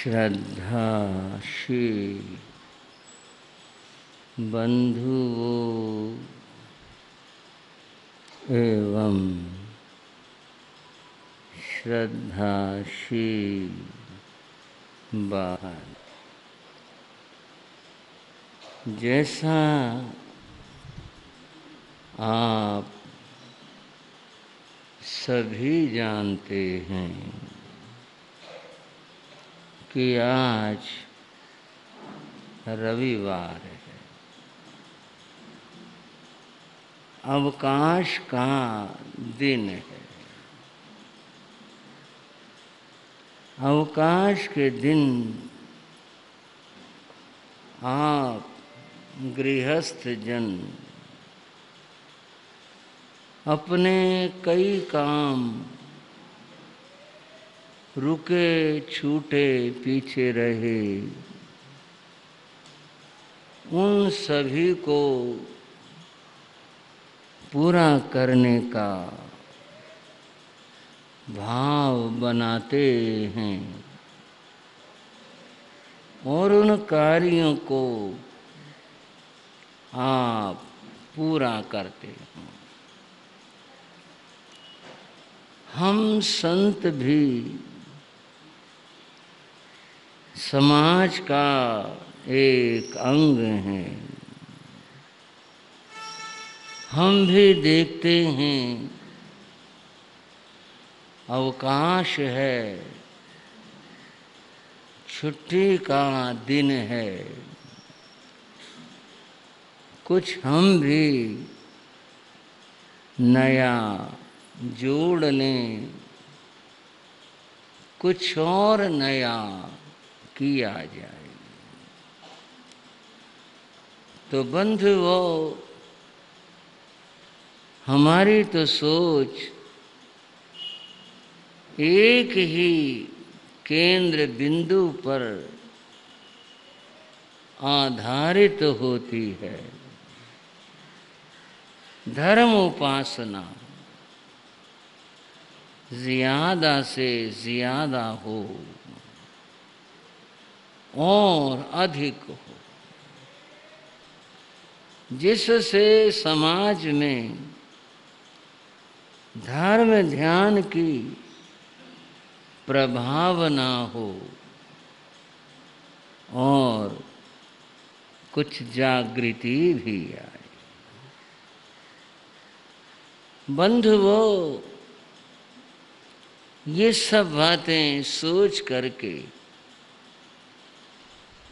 श्रद्धाशील बंधुओं एवं श्रद्धाशील बाहर, जैसा आप सभी जानते हैं कि आज रविवार है, अवकाश का दिन है। अवकाश के दिन आप गृहस्थ जन अपने कई काम रुके छूटे पीछे रहे उन सभी को पूरा करने का भाव बनाते हैं और उन कार्यों को आप पूरा करते हैं। हम संत भी समाज का एक अंग हैं। हम भी देखते हैं अवकाश है, छुट्टी का दिन है, कुछ हम भी नया जोड़ लें, कुछ और नया किया जाए। तो बंधुओं, हमारी तो सोच एक ही केंद्र बिंदु पर आधारित होती है, धर्म उपासना ज्यादा से ज्यादा हो और अधिक हो, जिससे समाज में धर्म ध्यान की प्रभावना हो और कुछ जागृति भी आए। बंधुओं, ये सब बातें सोच करके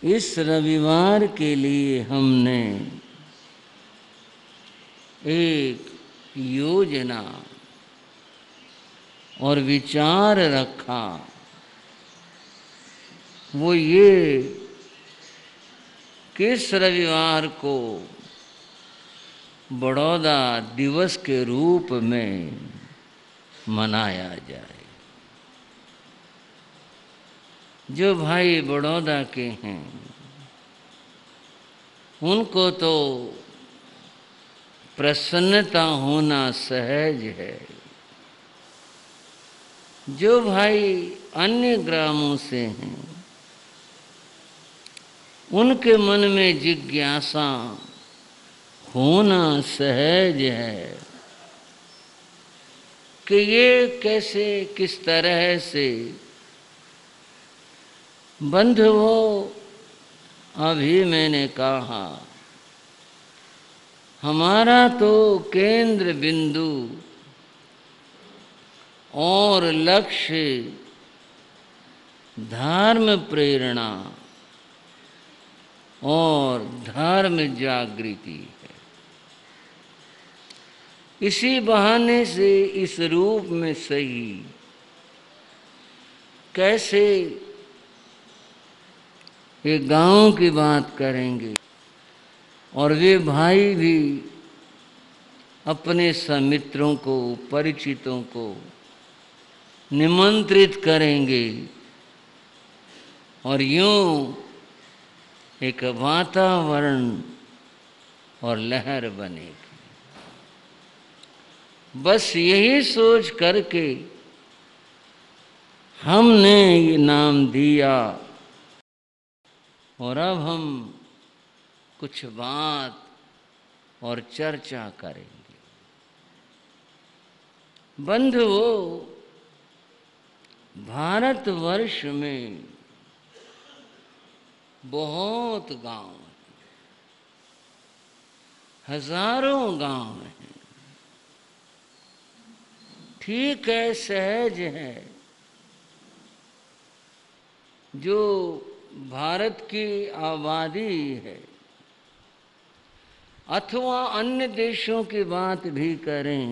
इस रविवार के लिए हमने एक योजना और विचार रखा। वो ये कि इस रविवार को बड़ौदा दिवस के रूप में मनाया जाए। जो भाई बड़ौदा के हैं उनको तो प्रसन्नता होना सहज है। जो भाई अन्य ग्रामों से हैं उनके मन में जिज्ञासा होना सहज है कि ये कैसे, किस तरह से। बंधुओं, अभी मैंने कहा हमारा तो केंद्र बिंदु और लक्ष्य धर्म प्रेरणा और धर्म जागृति है। इसी बहाने से इस रूप में सही कैसे एक गांव की बात करेंगे और वे भाई भी अपने समित्रों को, परिचितों को निमंत्रित करेंगे और यूं एक वातावरण और लहर बनेगी। बस यही सोच करके हमने ये नाम दिया और अब हम कुछ बात और चर्चा करेंगे। बंधुओं, भारतवर्ष में बहुत गांव हैं, हजारों गांव हैं। ठीक है, सहज है जो भारत की आबादी है अथवा अन्य देशों की बात भी करें,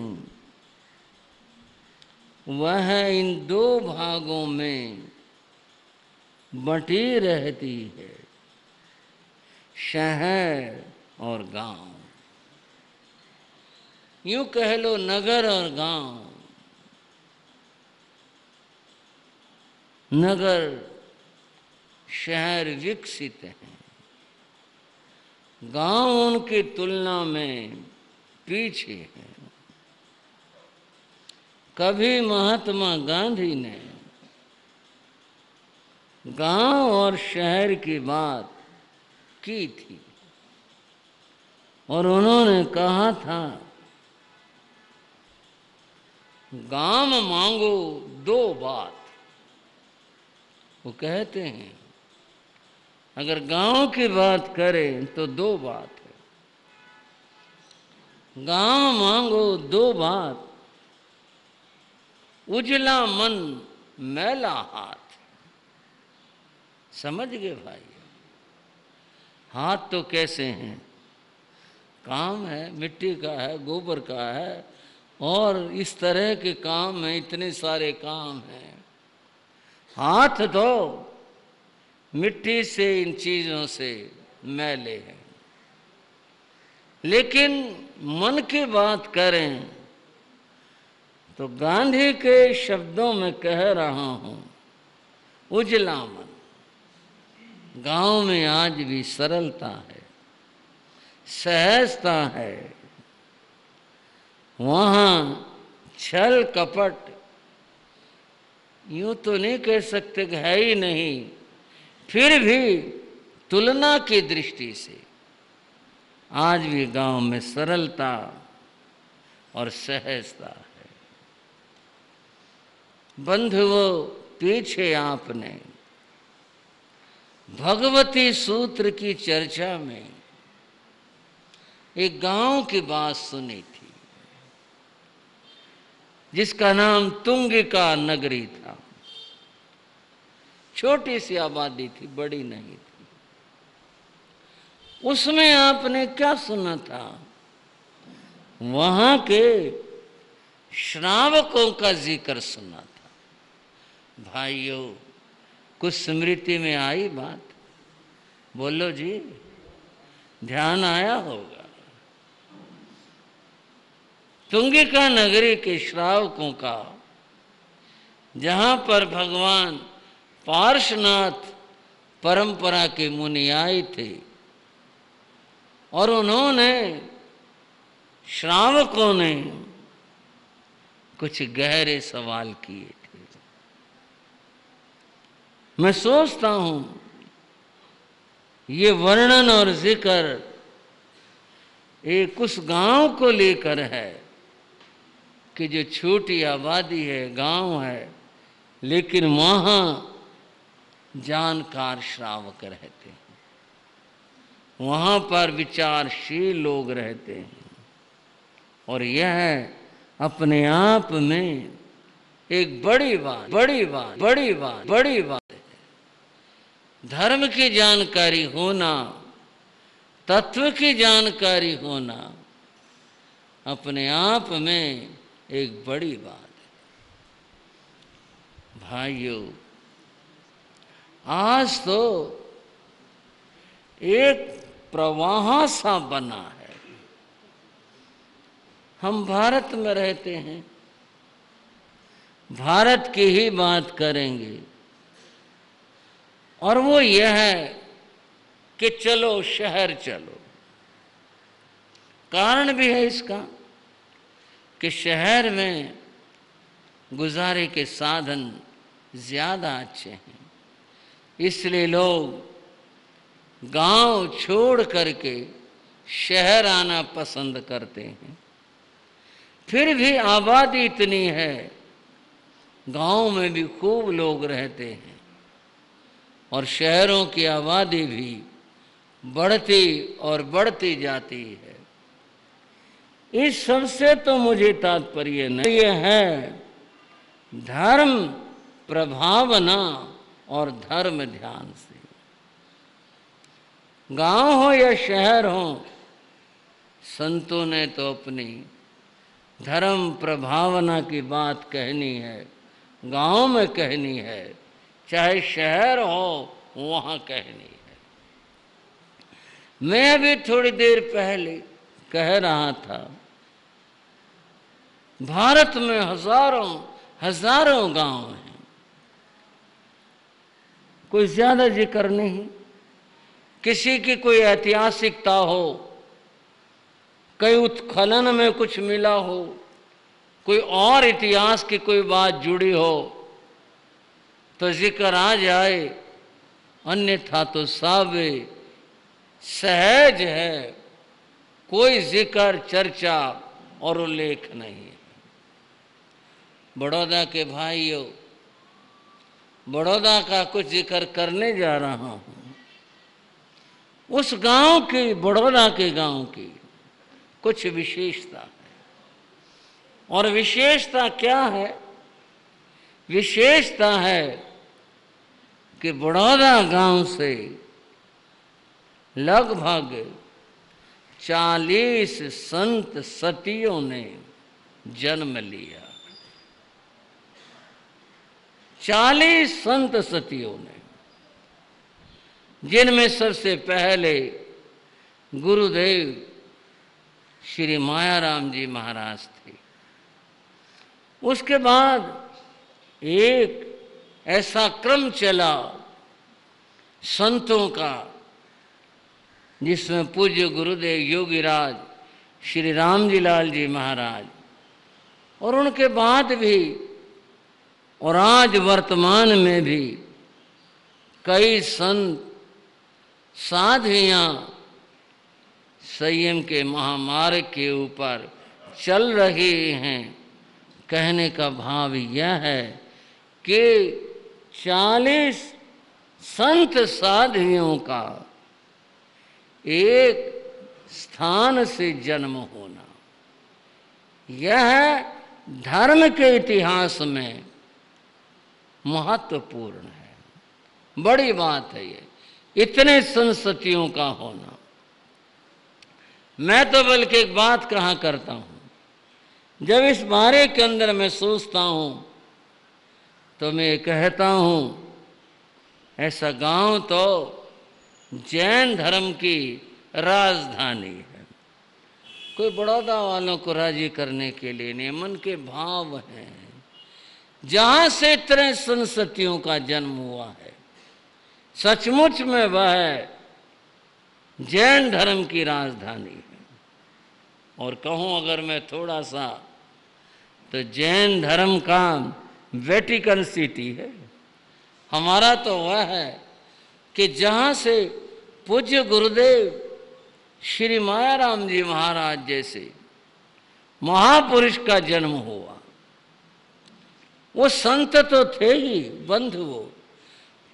वह इन दो भागों में बटी रहती है, शहर और गांव। यूं कह लो, नगर और गांव। नगर शहर विकसित हैं, गांव उनकी तुलना में पीछे है। कभी महात्मा गांधी ने गांव और शहर की बात की थी और उन्होंने कहा था, गांव मांगो दो बात। वो कहते हैं अगर गांव की बात करें तो दो बात है। गांव मांगो दो बात, उजला मन मैला हाथ। समझ गए भाई? हाथ तो कैसे हैं? काम है, मिट्टी का है, गोबर का है, और इस तरह के काम में इतने सारे काम हैं। हाथ तो मिट्टी से, इन चीजों से मैले हैं। लेकिन मन की बात करें तो गांधी के शब्दों में कह रहा हूं, उजला मन। गांव में आज भी सरलता है, सहजता है। वहां छल कपट यूं तो नहीं कह सकते कि है ही नहीं, फिर भी तुलना की दृष्टि से आज भी गांव में सरलता और सहजता है। बंधुओं, पीछे आपने भगवती सूत्र की चर्चा में एक गांव की बात सुनी थी जिसका नाम तुंगिका नगरी था। छोटी सी आबादी थी, बड़ी नहीं थी। उसमें आपने क्या सुना था? वहां के श्रावकों का जिक्र सुना था। भाइयों, कुछ स्मृति में आई बात? बोलो जी, ध्यान आया होगा। तुंगिका नगरी के श्रावकों का, जहां पर भगवान पार्श्वनाथ परंपरा के मुनि आए थे और उन्होंने, श्रावकों ने कुछ गहरे सवाल किए थे। मैं सोचता हूं ये वर्णन और जिक्र एक उस गांव को लेकर है कि जो छोटी आबादी है, गांव है, लेकिन वहां जानकार श्रावक रहते हैं, वहां पर विचारशील लोग रहते हैं। और यह अपने आप में एक बड़ी बात है। धर्म की जानकारी होना, तत्व की जानकारी होना अपने आप में एक बड़ी बात है। भाइयों, आज तो एक प्रवाह सा बना है। हम भारत में रहते हैं, भारत की ही बात करेंगे, और वो यह है कि चलो शहर चलो। कारण भी है इसका कि शहर में गुजारे के साधन ज्यादा अच्छे हैं, इसलिए लोग गांव छोड़ करके शहर आना पसंद करते हैं। फिर भी आबादी इतनी है, गांव में भी खूब लोग रहते हैं और शहरों की आबादी भी बढ़ती और बढ़ती जाती है। इस सबसे तो मुझे तात्पर्य नहीं है धर्म प्रभावना और धर्म ध्यान से। गांव हो या शहर हो, संतों ने तो अपनी धर्म प्रभावना की बात कहनी है, गांव में कहनी है, चाहे शहर हो वहां कहनी है। मैं अभी थोड़ी देर पहले कह रहा था, भारत में हजारों हजारों गांव हैं, कोई ज्यादा जिक्र नहीं। किसी की कोई ऐतिहासिकता हो, कई उत्खनन में कुछ मिला हो, कोई और इतिहास की कोई बात जुड़ी हो तो जिक्र आ जाए, अन्यथा तो सब सहज है, कोई जिक्र चर्चा और उल्लेख नहीं है। बड़ौदा के भाइयों, बड़ौदा का कुछ जिक्र करने जा रहा हूं। उस गांव की, बड़ौदा के गांव की कुछ विशेषता है। और विशेषता क्या है? विशेषता है कि बड़ौदा गांव से लगभग 40 संत सतियों ने जन्म लिया। 40 संत सतियों ने, जिनमें सबसे पहले गुरुदेव श्री मायाराम जी महाराज थे। उसके बाद एक ऐसा क्रम चला संतों का, जिसमें पूज्य गुरुदेव योगीराज श्री रामजी लाल जी महाराज, और उनके बाद भी और आज वर्तमान में भी कई संत साधियां संयम के महामार्ग के ऊपर चल रही हैं। कहने का भाव यह है कि 40 संत साधियों का एक स्थान से जन्म होना, यह धर्म के इतिहास में महत्वपूर्ण है, बड़ी बात है ये, इतने संसतियों का होना। मैं तो बल्कि एक बात कहा करता हूं, जब इस बारे के अंदर मैं सोचता हूं तो मैं कहता हूं ऐसा गांव तो जैन धर्म की राजधानी है। कोई बड़ौदा वालों को राजी करने के लिए नहीं, मन के भाव हैं, जहां से इतने संसतियों का जन्म हुआ है, सचमुच में वह जैन धर्म की राजधानी है। और कहूं अगर मैं थोड़ा सा, तो जैन धर्म का वेटिकन सिटी है। हमारा तो वह है कि जहां से पूज्य गुरुदेव श्री मायाराम जी महाराज जैसे महापुरुष का जन्म हुआ। वो संत तो थे ही बंधु वो,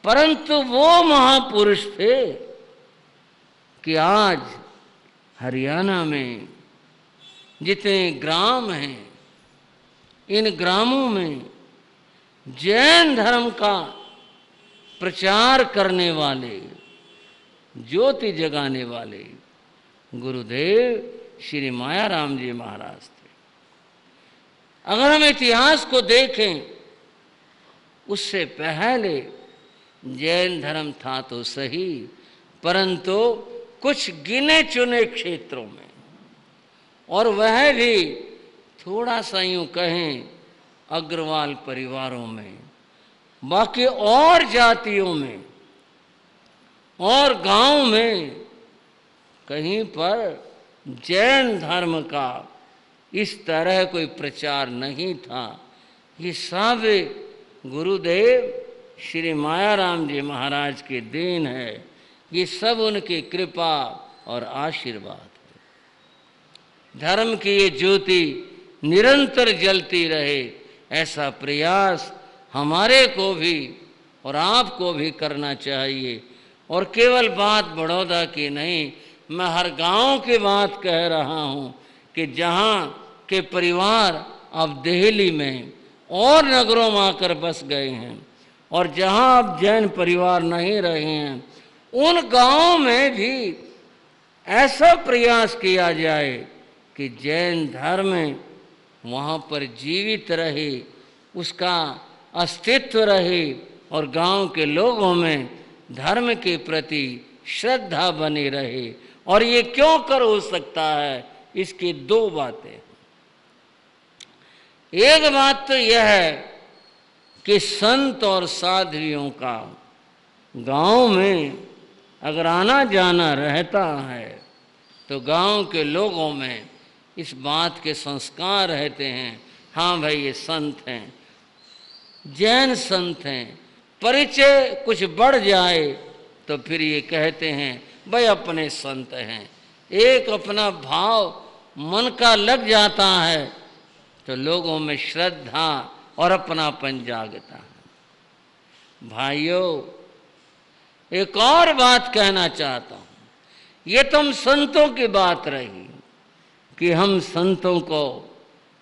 परंतु वो महापुरुष थे कि आज हरियाणा में जितने ग्राम हैं, इन ग्रामों में जैन धर्म का प्रचार करने वाले, ज्योति जगाने वाले गुरुदेव श्री मायाराम जी महाराज थे। अगर हम इतिहास को देखें, उससे पहले जैन धर्म था तो सही, परंतु कुछ गिने चुने क्षेत्रों में, और वह भी थोड़ा सा यूं कहें अग्रवाल परिवारों में, बाकी और जातियों में और गांव में कहीं पर जैन धर्म का इस तरह कोई प्रचार नहीं था। ये सब गुरुदेव श्री मायाराम जी महाराज के देन है, ये सब उनकी कृपा और आशीर्वाद है। धर्म की ये ज्योति निरंतर जलती रहे, ऐसा प्रयास हमारे को भी और आपको भी करना चाहिए। और केवल बात बड़ौदा की नहीं, मैं हर गांव की बात कह रहा हूं कि जहां के परिवार अब दिल्ली में और नगरों में आकर बस गए हैं और जहां अब जैन परिवार नहीं रहे हैं, उन गांवों में भी ऐसा प्रयास किया जाए कि जैन धर्म वहाँ पर जीवित रहे, उसका अस्तित्व रहे और गांव के लोगों में धर्म के प्रति श्रद्धा बनी रहे। और ये क्यों कर हो सकता है, इसकी दो बातें। एक बात तो यह है कि संत और साध्वियों का गांव में अगर आना जाना रहता है तो गांव के लोगों में इस बात के संस्कार रहते हैं, हाँ भाई ये संत हैं, जैन संत हैं। परिचय कुछ बढ़ जाए तो फिर ये कहते हैं भाई अपने संत हैं। एक अपना भाव मन का लग जाता है तो लोगों में श्रद्धा और अपनापन जागता है। भाइयों, एक और बात कहना चाहता हूं। ये तुम संतों की बात रही कि हम संतों को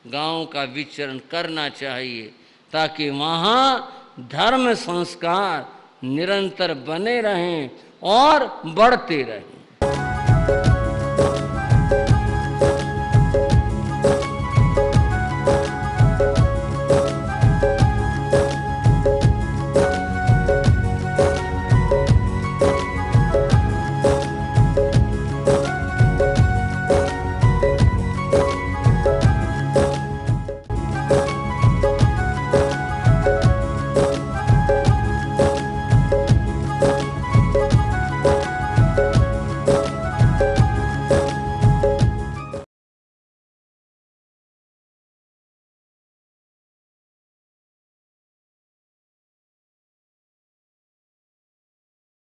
गांव का विचरण करना चाहिए ताकि वहाँ धर्म संस्कार निरंतर बने रहें और बढ़ते रहें।